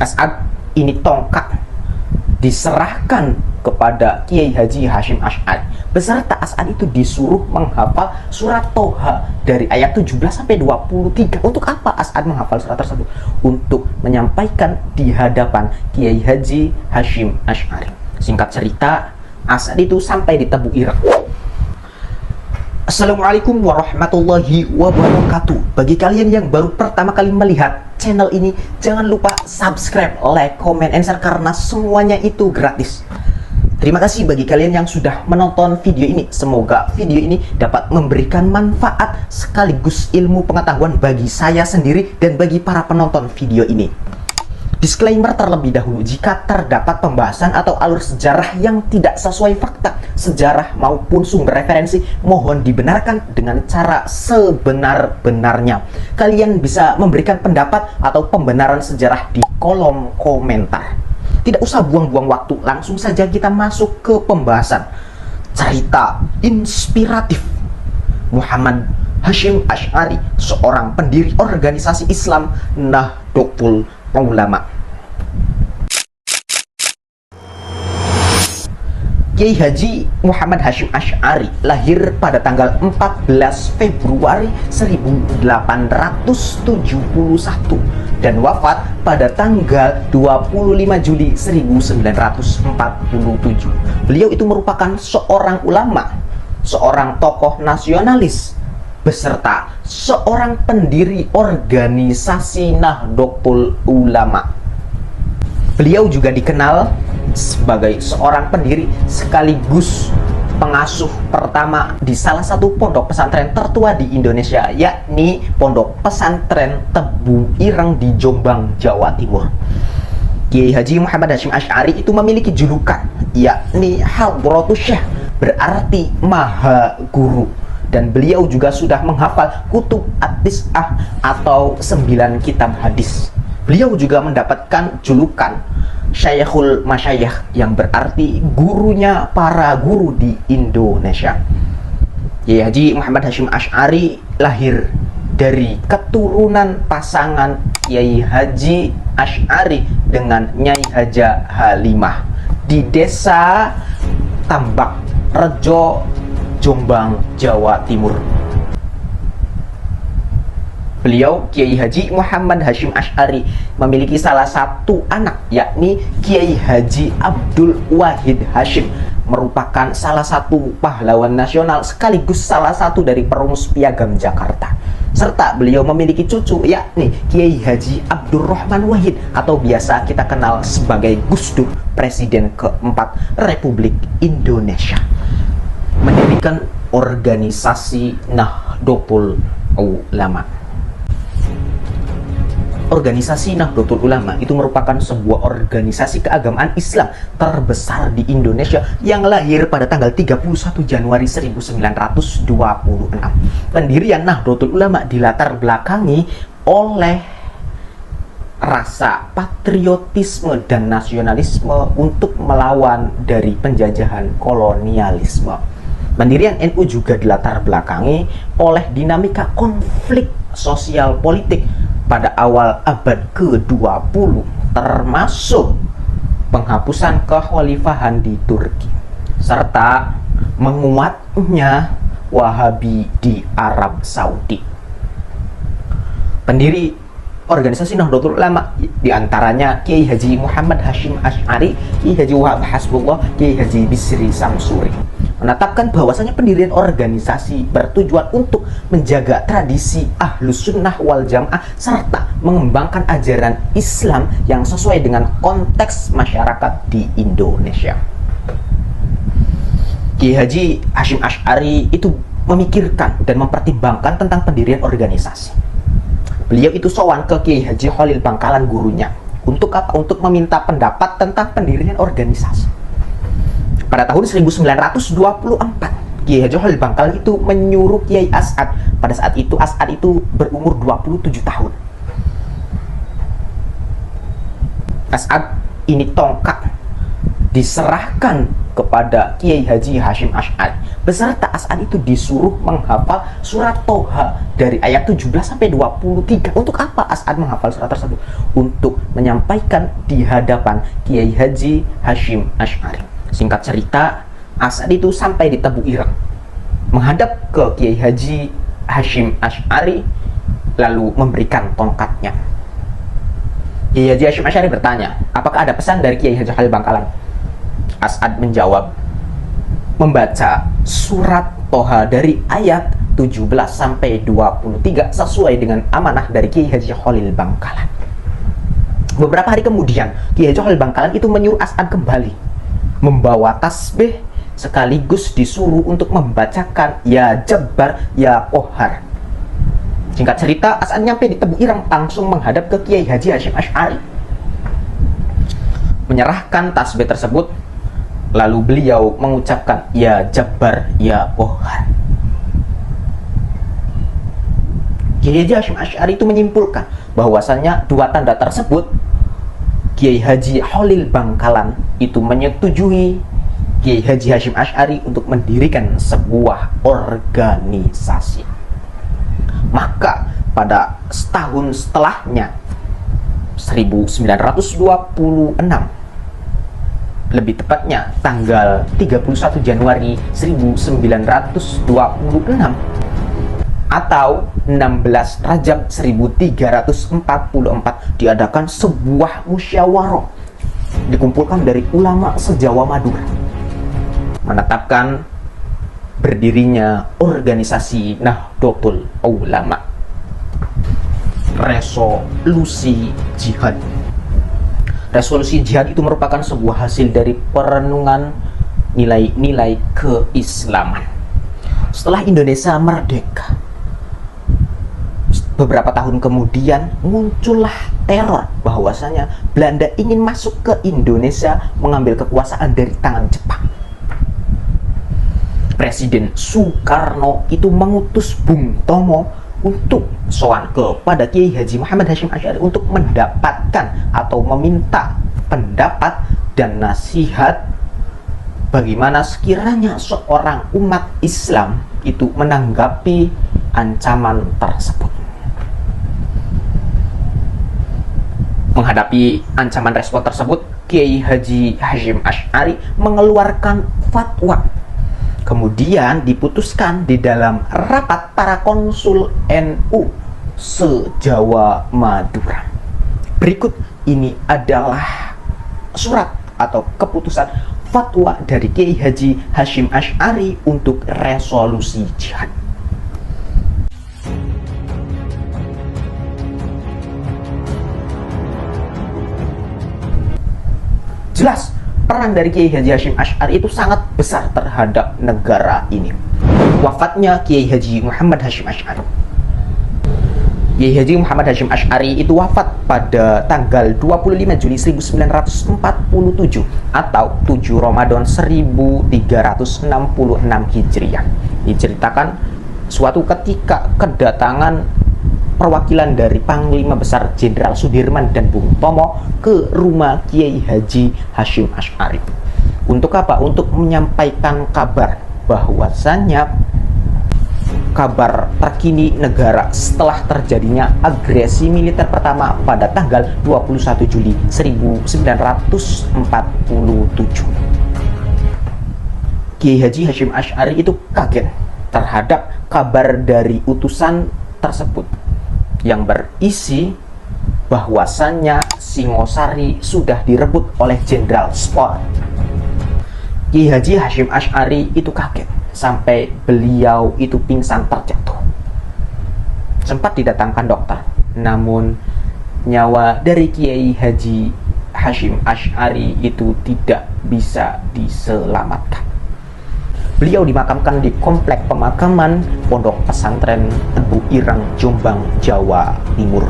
As'ad, ini tongkat diserahkan kepada Kiai Haji Hasyim Asy'ari. Beserta As'ad itu disuruh menghafal surat Toha dari ayat 17 sampai 23. Untuk apa As'ad menghafal surat tersebut? Untuk menyampaikan di hadapan Kiai Haji Hasyim Asy'ari. Singkat cerita, As'ad itu sampai di Tebu Ireng. Assalamualaikum warahmatullahi wabarakatuh. Bagi kalian yang baru pertama kali melihat channel ini, jangan lupa subscribe, like, comment, and share karena semuanya itu gratis. Terima kasih bagi kalian yang sudah menonton video ini. Semoga video ini dapat memberikan manfaat sekaligus ilmu pengetahuan bagi saya sendiri dan bagi para penonton video ini. Disclaimer terlebih dahulu, jika terdapat pembahasan atau alur sejarah yang tidak sesuai fakta, sejarah maupun sumber referensi, mohon dibenarkan dengan cara sebenar-benarnya. Kalian bisa memberikan pendapat atau pembenaran sejarah di kolom komentar. Tidak usah buang-buang waktu, langsung saja kita masuk ke pembahasan. Cerita inspiratif Muhammad Hasyim Asy'ari, seorang pendiri organisasi Islam Nahdlatul Ulama. Kiai Haji Muhammad Hasyim Asy'ari lahir pada tanggal 14 Februari 1871 dan wafat pada tanggal 25 Juli 1947. Beliau itu merupakan seorang ulama, seorang tokoh nasionalis, beserta seorang pendiri organisasi Nahdlatul Ulama. Beliau juga dikenal sebagai seorang pendiri sekaligus pengasuh pertama di salah satu pondok pesantren tertua di Indonesia, yakni Pondok Pesantren Tebu Ireng di Jombang, Jawa Timur. Kiai Haji Muhammad Hasyim Asy'ari itu memiliki julukan, yakni Hadratus Syekh, berarti Maha Guru. Dan beliau juga sudah menghafal Kutub At-Tis'ah atau 9 kitab hadis. Beliau juga mendapatkan julukan Syekhul Masyayikh yang berarti gurunya para guru di Indonesia. Kiai Haji Muhammad Hasyim Asy'ari lahir dari keturunan pasangan Kiai Haji Asy'ari dengan Nyai Haja Halimah di desa Tambak Rejo, Jombang, Jawa Timur. Beliau, Kiai Haji Muhammad Hasyim Asy'ari, memiliki salah satu anak, yakni Kiai Haji Abdul Wahid Hasyim, merupakan salah satu pahlawan nasional sekaligus salah satu dari perumus Piagam Jakarta. Serta beliau memiliki cucu, yakni Kiai Haji Abdurrahman Wahid atau biasa kita kenal sebagai Gus Dur, Presiden keempat Republik Indonesia. Mendirikan organisasi Nahdlatul Ulama. Organisasi Nahdlatul Ulama itu merupakan sebuah organisasi keagamaan Islam terbesar di Indonesia yang lahir pada tanggal 31 Januari 1926. Pendirian Nahdlatul Ulama dilatar belakangi oleh rasa patriotisme dan nasionalisme untuk melawan dari penjajahan kolonialisme. Pendirian NU juga dilatar belakangi oleh dinamika konflik sosial politik pada awal abad ke-20, termasuk penghapusan kekhalifahan di Turki serta menguatnya Wahabi di Arab Saudi. Pendiri organisasi Nahdlatul Ulama diantaranya Kiai Haji Muhammad Hasyim Asy'ari, Kiai Haji Wahab Hasbullah, Kiai Haji Bisri Samsuri, menetapkan bahwasanya pendirian organisasi bertujuan untuk menjaga tradisi Ahlus Sunnah wal Jamaah serta mengembangkan ajaran Islam yang sesuai dengan konteks masyarakat di Indonesia. Kiai Haji Hasyim Asy'ari itu memikirkan dan mempertimbangkan tentang pendirian organisasi. Beliau itu sowan ke Kiai Haji Khalil Bangkalan, gurunya. Untuk apa? Untuk meminta pendapat tentang pendirian organisasi. Pada tahun 1924, Kiai Haji Khalil Bangkalan itu menyuruh Kiai As'ad. Pada saat itu As'ad itu berumur 27 tahun. As'ad, ini tongkat diserahkan kepada Kiai Haji Hasyim Asy'ari. beserta As'ad itu disuruh menghafal surat Toha dari ayat 17 sampai 23. Untuk apa As'ad menghafal surat tersebut? Untuk menyampaikan di hadapan Kiai Haji Hasyim Asy'ari. Singkat cerita, As'ad itu sampai di Tebu Ireng, menghadap ke Kiai Haji Hasyim Asy'ari, lalu memberikan tongkatnya. Kiai Haji Hasyim Asy'ari bertanya, apakah ada pesan dari Kiai Haji Khalil Bangkalan? As'ad menjawab, membaca surat Toha dari ayat 17 sampai 23 sesuai dengan amanah dari Kiai Haji Khalil Bangkalan. Beberapa hari kemudian, Kiai Haji Khalil Bangkalan itu menyuruh As'ad kembali membawa tasbih, sekaligus disuruh untuk membacakan Ya Jabbar Ya Qahhar. Singkat cerita, As'ad nyampe di Tebu Ireng langsung menghadap ke Kiai Haji Hasyim Asy'ari, menyerahkan tasbih tersebut. Lalu beliau mengucapkan Ya Jabbar Ya Qahhar. Kiai Haji Hasyim Asy'ari itu menyimpulkan bahwasannya dua tanda tersebut Kiai Haji Khalil Bangkalan itu menyetujui Kiai Haji Hasyim Asy'ari untuk mendirikan sebuah organisasi. Maka pada setahun setelahnya, 1926, lebih tepatnya tanggal 31 Januari 1926 atau 16 Rajab 1344, diadakan sebuah musyawarah dikumpulkan dari ulama se-Jawa Madura, menetapkan berdirinya organisasi Nahdlatul Ulama, resolusi jihad. Resolusi jihad itu merupakan sebuah hasil dari perenungan nilai-nilai keislaman. Setelah Indonesia merdeka, beberapa tahun kemudian muncullah teror bahwasanya Belanda ingin masuk ke Indonesia mengambil kekuasaan dari tangan Jepang. Presiden Soekarno itu mengutus Bung Tomo untuk sowan kepada Kiai Haji Muhammad Hasyim Asy'ari untuk mendapatkan atau meminta pendapat dan nasihat bagaimana sekiranya seorang umat Islam itu menanggapi ancaman tersebut. Menghadapi ancaman respon tersebut, Kiai Haji Hasyim Asy'ari mengeluarkan fatwa. Kemudian diputuskan di dalam rapat para konsul NU se-Jawa Madura. Berikut ini adalah surat atau keputusan fatwa dari Kiai Haji Hasyim Asy'ari untuk resolusi jihad. Jelas, peran dari Kiai Haji Hasyim Asy'ari itu sangat besar terhadap negara ini. Wafatnya Kiai Haji Muhammad Hasyim Asy'ari. Kiai Haji Muhammad Hasyim Asy'ari itu wafat pada tanggal 25 Juli 1947 atau 7 Ramadan 1366 Hijriah. Diceritakan suatu ketika kedatangan perwakilan dari Panglima Besar Jenderal Sudirman dan Bung Tomo ke rumah Kiai Haji Hasyim Asy'ari. Untuk apa? Untuk menyampaikan kabar bahwasannya kabar terkini negara setelah terjadinya agresi militer pertama pada tanggal 21 Juli 1947. Kiai Haji Hasyim Asy'ari itu kaget terhadap kabar dari utusan tersebut yang berisi bahwasannya Singosari sudah direbut oleh Jenderal Sport. Kiai Haji Hasyim Asy'ari itu kaget sampai beliau itu pingsan terjatuh. Sempat didatangkan dokter, namun nyawa dari Kiai Haji Hasyim Asy'ari itu tidak bisa diselamatkan. Beliau dimakamkan di komplek pemakaman Pondok Pesantren Tebu Ireng, Jombang, Jawa Timur.